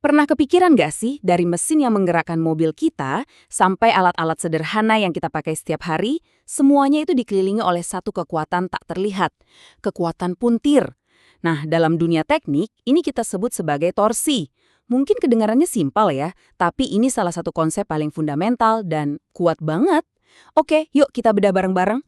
Pernah kepikiran nggak sih dari mesin yang menggerakkan mobil kita sampai alat-alat sederhana yang kita pakai setiap hari, semuanya itu dikelilingi oleh satu kekuatan tak terlihat, kekuatan puntir. Nah, dalam dunia teknik, ini kita sebut sebagai torsi. Mungkin kedengarannya simpel ya, tapi ini salah satu konsep paling fundamental dan kuat banget. Oke, yuk kita bedah bareng-bareng.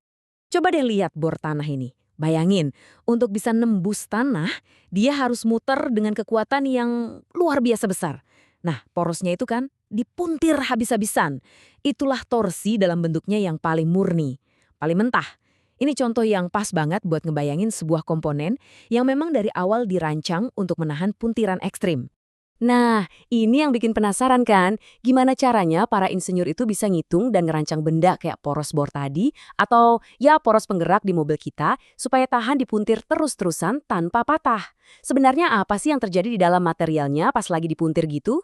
Coba deh lihat bor tanah ini. Bayangin, untuk bisa nembus tanah, dia harus muter dengan kekuatan yang luar biasa besar. Nah, porosnya itu kan dipuntir habis-habisan. Itulah torsi dalam bentuknya yang paling murni, paling mentah. Ini contoh yang pas banget buat ngebayangin sebuah komponen yang memang dari awal dirancang untuk menahan puntiran ekstrim. Nah, ini yang bikin penasaran kan? Gimana caranya para insinyur itu bisa ngitung dan ngerancang benda kayak poros bor tadi, atau ya poros penggerak di mobil kita, supaya tahan dipuntir terus-terusan tanpa patah. Sebenarnya apa sih yang terjadi di dalam materialnya pas lagi dipuntir gitu?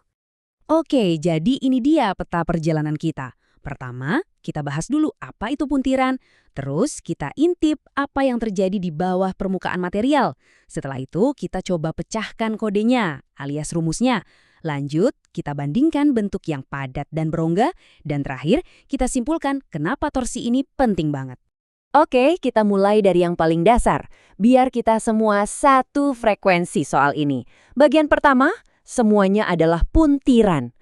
Oke, jadi ini dia peta perjalanan kita. Pertama, kita bahas dulu apa itu puntiran. Terus kita intip apa yang terjadi di bawah permukaan material. Setelah itu kita coba pecahkan kodenya alias rumusnya. Lanjut, kita bandingkan bentuk yang padat dan berongga. Dan terakhir, kita simpulkan kenapa torsi ini penting banget. Oke, kita mulai dari yang paling dasar, biar kita semua satu frekuensi soal ini. Bagian pertama, semuanya adalah puntiran.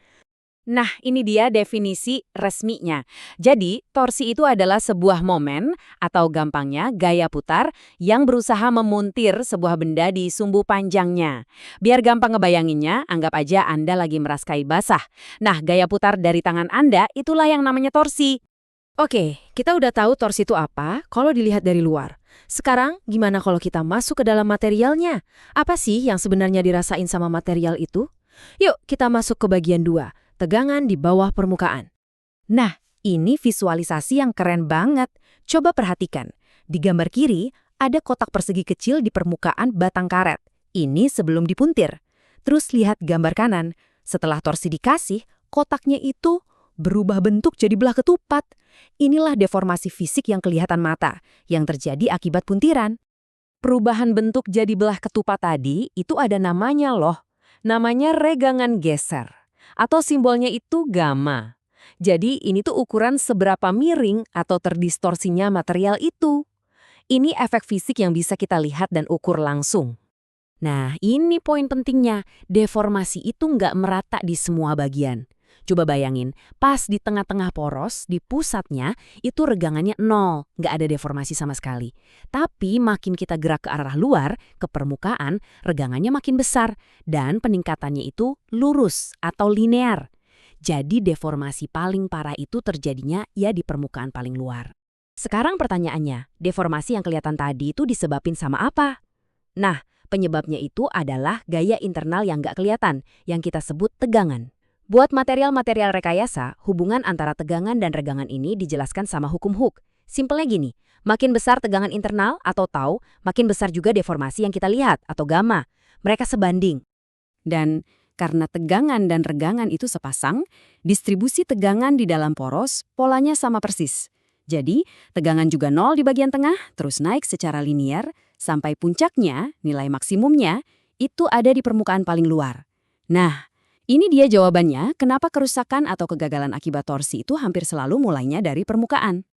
Nah, ini dia definisi resminya. Jadi, torsi itu adalah sebuah momen, atau gampangnya gaya putar, yang berusaha memuntir sebuah benda di sumbu panjangnya. Biar gampang ngebayanginnya, anggap aja Anda lagi meraskai basah. Nah, gaya putar dari tangan Anda, itulah yang namanya torsi. Oke, kita udah tahu torsi itu apa kalau dilihat dari luar. Sekarang, gimana kalau kita masuk ke dalam materialnya? Apa sih yang sebenarnya dirasain sama material itu? Yuk, kita masuk ke bagian 2. Tegangan di bawah permukaan. Nah, ini visualisasi yang keren banget. Coba perhatikan. Di gambar kiri, ada kotak persegi kecil di permukaan batang karet. Ini sebelum dipuntir. Terus lihat gambar kanan. Setelah torsi dikasih, kotaknya itu berubah bentuk jadi belah ketupat. Inilah deformasi fisik yang kelihatan mata, yang terjadi akibat puntiran. Perubahan bentuk jadi belah ketupat tadi, itu ada namanya loh. Namanya regangan geser. Atau simbolnya itu gamma. Jadi ini tuh ukuran seberapa miring atau terdistorsinya material itu. Ini efek fisik yang bisa kita lihat dan ukur langsung. Nah, ini poin pentingnya. Deformasi itu nggak merata di semua bagian. Coba bayangin, pas di tengah-tengah poros, di pusatnya, itu regangannya nol, nggak ada deformasi sama sekali. Tapi makin kita gerak ke arah luar, ke permukaan, regangannya makin besar, dan peningkatannya itu lurus atau linear. Jadi deformasi paling parah itu terjadinya ya di permukaan paling luar. Sekarang pertanyaannya, deformasi yang kelihatan tadi itu disebabin sama apa? Nah, penyebabnya itu adalah gaya internal yang nggak kelihatan, yang kita sebut tegangan. Buat material-material rekayasa, hubungan antara tegangan dan regangan ini dijelaskan sama hukum Hooke. Simpelnya gini, makin besar tegangan internal atau tau, makin besar juga deformasi yang kita lihat atau gamma. Mereka sebanding. Dan karena tegangan dan regangan itu sepasang, distribusi tegangan di dalam poros polanya sama persis. Jadi, tegangan juga nol di bagian tengah, terus naik secara linier, sampai puncaknya, nilai maksimumnya, itu ada di permukaan paling luar. Nah, ini dia jawabannya kenapa kerusakan atau kegagalan akibat torsi itu hampir selalu mulainya dari permukaan.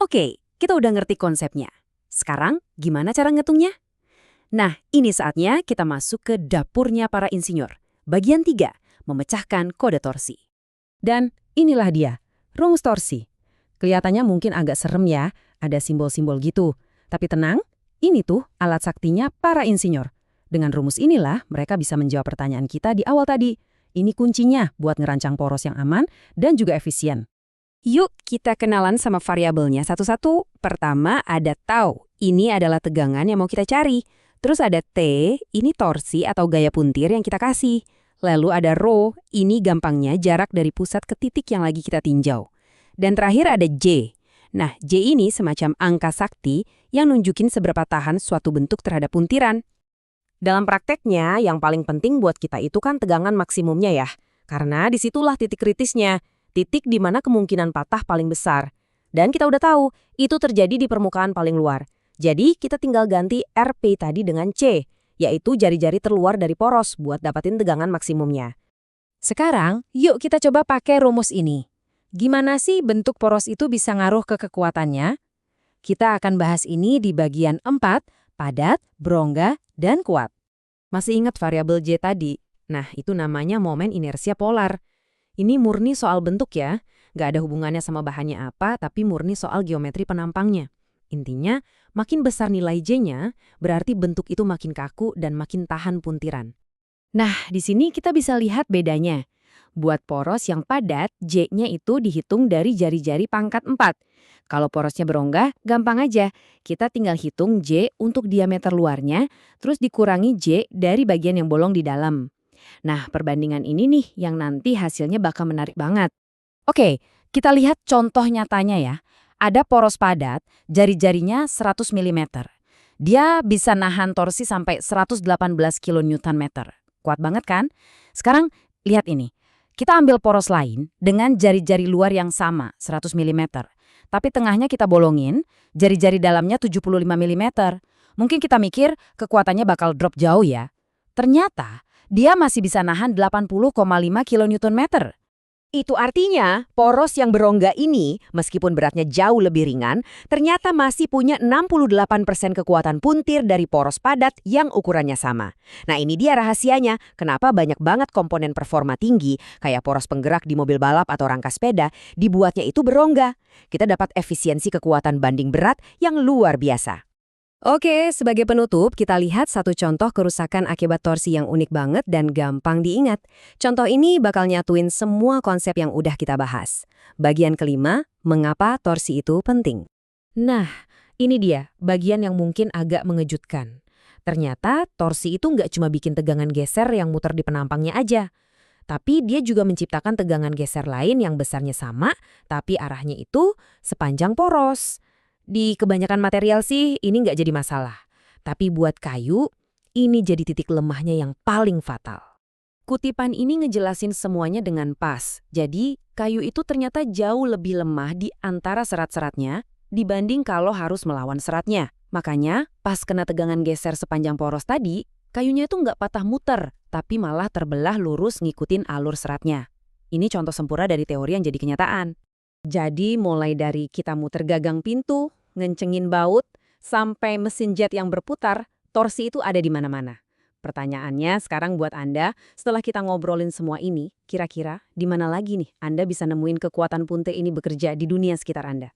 Oke, kita udah ngerti konsepnya. Sekarang, gimana cara ngitungnya? Nah, ini saatnya kita masuk ke dapurnya para insinyur. Bagian 3, memecahkan kode torsi. Dan inilah dia, rumus torsi. Kelihatannya mungkin agak serem ya, ada simbol-simbol gitu. Tapi tenang, ini tuh alat saktinya para insinyur. Dengan rumus inilah mereka bisa menjawab pertanyaan kita di awal tadi. Ini kuncinya buat ngerancang poros yang aman dan juga efisien. Yuk kita kenalan sama variabelnya satu-satu. Pertama ada tau, ini adalah tegangan yang mau kita cari. Terus ada T, ini torsi atau gaya puntir yang kita kasih. Lalu ada rho, ini gampangnya jarak dari pusat ke titik yang lagi kita tinjau. Dan terakhir ada J. Nah, J ini semacam angka sakti yang nunjukin seberapa tahan suatu bentuk terhadap puntiran. Dalam prakteknya, yang paling penting buat kita itu kan tegangan maksimumnya ya. Karena disitulah titik kritisnya, titik di mana kemungkinan patah paling besar. Dan kita udah tahu, itu terjadi di permukaan paling luar. Jadi, kita tinggal ganti RP tadi dengan C, yaitu jari-jari terluar dari poros buat dapatin tegangan maksimumnya. Sekarang, yuk kita coba pakai rumus ini. Gimana sih bentuk poros itu bisa ngaruh ke kekuatannya? Kita akan bahas ini di bagian 4, padat, berongga, dan kuat. Masih ingat variabel J tadi? Nah, itu namanya momen inersia polar. Ini murni soal bentuk ya. Nggak ada hubungannya sama bahannya apa, tapi murni soal geometri penampangnya. Intinya, makin besar nilai J-nya, berarti bentuk itu makin kaku dan makin tahan puntiran. Nah, di sini kita bisa lihat bedanya. Buat poros yang padat, J-nya itu dihitung dari jari-jari pangkat 4. Kalau porosnya berongga, gampang aja. Kita tinggal hitung J untuk diameter luarnya, terus dikurangi J dari bagian yang bolong di dalam. Nah, perbandingan ini nih yang nanti hasilnya bakal menarik banget. Oke, kita lihat contoh nyatanya ya. Ada poros padat, jari-jarinya 100 mm. Dia bisa nahan torsi sampai 118 kN. Kuat banget kan? Sekarang, lihat ini. Kita ambil poros lain dengan jari-jari luar yang sama, 100 mm. Tapi tengahnya kita bolongin, jari-jari dalamnya 75 mm. Mungkin kita mikir kekuatannya bakal drop jauh ya. Ternyata, dia masih bisa nahan 80,5 kN. Itu artinya, poros yang berongga ini, meskipun beratnya jauh lebih ringan, ternyata masih punya 68% kekuatan puntir dari poros padat yang ukurannya sama. Nah, ini dia rahasianya, kenapa banyak banget komponen performa tinggi, kayak poros penggerak di mobil balap atau rangka sepeda, dibuatnya itu berongga. Kita dapat efisiensi kekuatan banding berat yang luar biasa. Oke, sebagai penutup, kita lihat satu contoh kerusakan akibat torsi yang unik banget dan gampang diingat. Contoh ini bakal nyatuin semua konsep yang udah kita bahas. Bagian kelima, mengapa torsi itu penting. Nah, ini dia bagian yang mungkin agak mengejutkan. Ternyata torsi itu nggak cuma bikin tegangan geser yang muter di penampangnya aja. Tapi dia juga menciptakan tegangan geser lain yang besarnya sama, tapi arahnya itu sepanjang poros. Di kebanyakan material sih ini nggak jadi masalah. Tapi buat kayu, ini jadi titik lemahnya yang paling fatal. Kutipan ini ngejelasin semuanya dengan pas. Jadi, kayu itu ternyata jauh lebih lemah di antara serat-seratnya dibanding kalau harus melawan seratnya. Makanya, pas kena tegangan geser sepanjang poros tadi, kayunya itu nggak patah muter, tapi malah terbelah lurus ngikutin alur seratnya. Ini contoh sempurna dari teori yang jadi kenyataan. Jadi mulai dari kita muter gagang pintu, ngencengin baut, sampai mesin jet yang berputar, torsi itu ada di mana-mana. Pertanyaannya sekarang buat Anda, setelah kita ngobrolin semua ini, kira-kira di mana lagi nih Anda bisa nemuin kekuatan punte ini bekerja di dunia sekitar Anda?